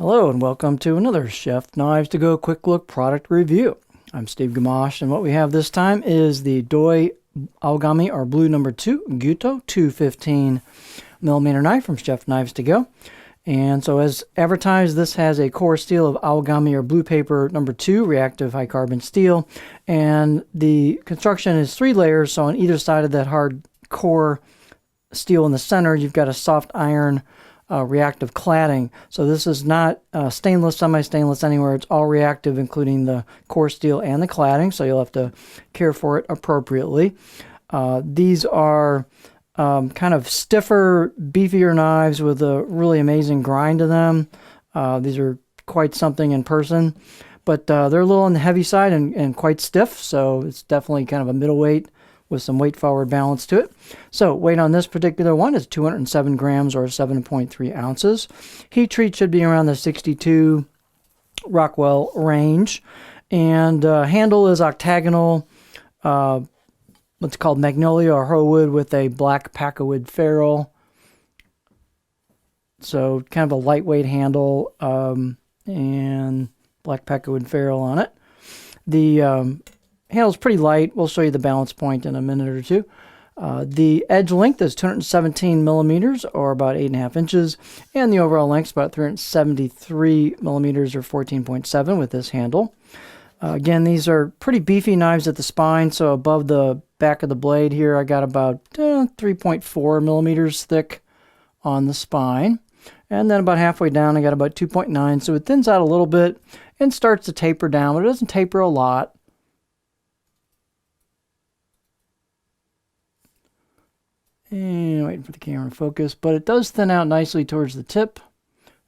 Hello and welcome to another Chef Knives to Go quick look product review. I'm Steve Gamache, and what we have this time is the Doi Aogami or Blue number 2 Gyuto 215mm knife from Chef Knives to Go. And so as advertised, this has a core steel of Aogami or Blue paper number 2 reactive high carbon steel, and the construction is 3 layers. So on either side of that hard core steel in the center, you've got a soft iron reactive cladding. So this is not stainless, semi-stainless anywhere. It's all reactive, including the core steel and the cladding. So you'll have to care for it appropriately. These are kind of stiffer, beefier knives with a really amazing grind to them. These are quite something in person, but they're a little on the heavy side and quite stiff. So it's definitely kind of a middleweight with some weight forward balance to it. So weight on this particular one is 207 grams or 7.3 ounces. Heat treat should be around the 62 Rockwell range. And handle is octagonal, what's called magnolia or Herwood with a black packawood ferrule. So kind of a lightweight handle and black packawood ferrule on it. The handle's pretty light. We'll show you the balance point in a minute or two. The edge length is 217 millimeters or about 8.5 inches, and the overall length is about 373 millimeters or 14.7 with this handle. Again, these are pretty beefy knives at the spine, so above the back of the blade here, I got about 3.4 millimeters thick on the spine. And then about halfway down, I got about 2.9, so it thins out a little bit and starts to taper down, but it doesn't taper a lot. And waiting for the camera to focus, but it does thin out nicely towards the tip.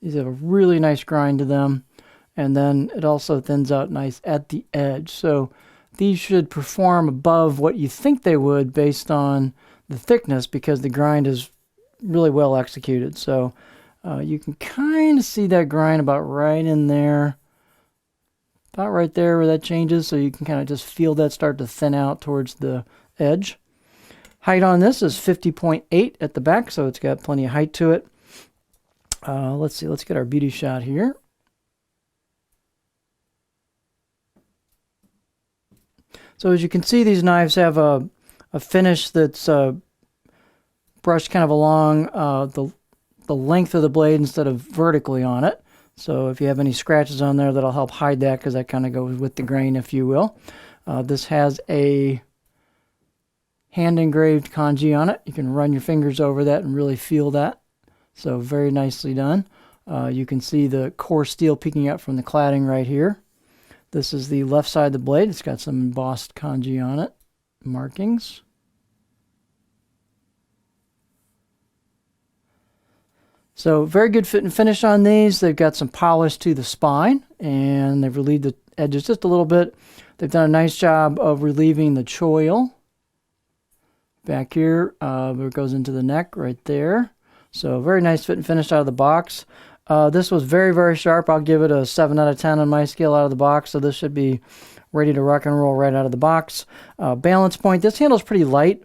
These have a really nice grind to them, and then it also thins out nice at the edge. So these should perform above what you think they would based on the thickness, because the grind is really well executed. So you can kind of see that grind about right in there, about right there where that changes. So you can kind of just feel that start to thin out towards the edge. Height on this is 50.8 at the back, so it's got plenty of height to it. Let's see, let's get our beauty shot here. So as you can see, these knives have a finish that's brushed kind of along the length of the blade instead of vertically on it. So if you have any scratches on there, that'll help hide that, because that kind of goes with the grain, if you will. This has a hand engraved kanji on it. You can run your fingers over that and really feel that. So very nicely done. You can see the core steel peeking out from the cladding right here. This is the left side of the blade. It's got some embossed kanji on it, markings. So very good fit and finish on these. They've got some polish to the spine, and they've relieved the edges just a little bit. They've done a nice job of relieving the choil back here, where it goes into the neck right there. So very nice fit and finish out of the box. This was very, very sharp. I'll give it a 7 out of 10 on my scale out of the box. So this should be ready to rock and roll right out of the box. Balance point, this handle is pretty light,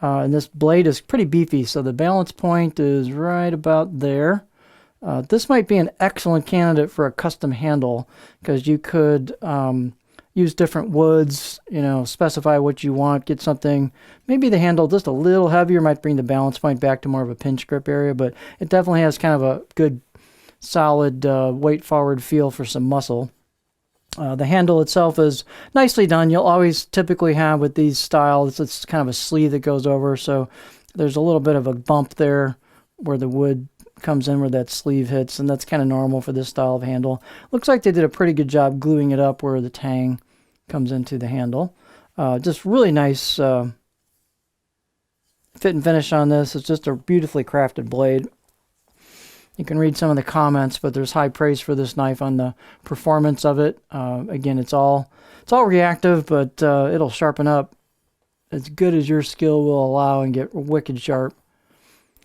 and this blade is pretty beefy. So the balance point is right about there. This might be an excellent candidate for a custom handle, because you could use different woods, specify what you want, get something, maybe the handle just a little heavier, might bring the balance point back to more of a pinch grip area, but it definitely has kind of a good, solid weight forward feel for some muscle. The handle itself is nicely done. You'll always typically have with these styles, it's kind of a sleeve that goes over, so there's a little bit of a bump there where the wood comes in where that sleeve hits, and that's kind of normal for this style of handle. Looks like they did a pretty good job gluing it up where the tang comes into the handle. Just really nice fit and finish on this. It's just a beautifully crafted blade. You can read some of the comments, but there's high praise for this knife on the performance of it. Again, it's all reactive, but it'll sharpen up as good as your skill will allow and get wicked sharp.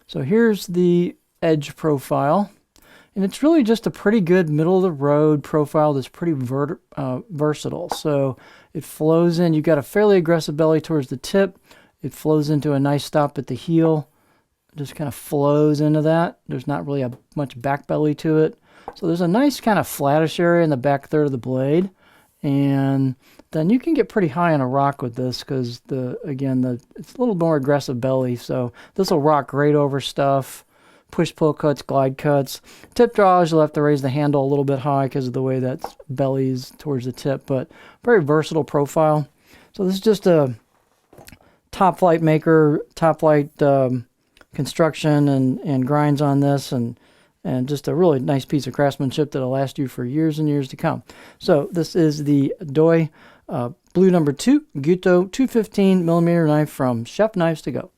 So here's the edge profile, and it's really just a pretty good middle of the road profile that's pretty versatile. So it flows in. You've got a fairly aggressive belly towards the tip. It flows into a nice stop at the heel. It just kind of flows into that. There's not really much back belly to it. So there's a nice kind of flattish area in the back third of the blade, and then you can get pretty high on a rock with this because it's a little more aggressive belly. So this will rock great over stuff, push-pull cuts, glide cuts. Tip draws, you'll have to raise the handle a little bit high because of the way that belly is towards the tip, but very versatile profile. So this is just a top flight maker, top flight construction and grinds on this, and just a really nice piece of craftsmanship that'll last you for years and years to come. So this is the Doi Blue number 2 Gyuto 215mm knife from Chef Knives to Go.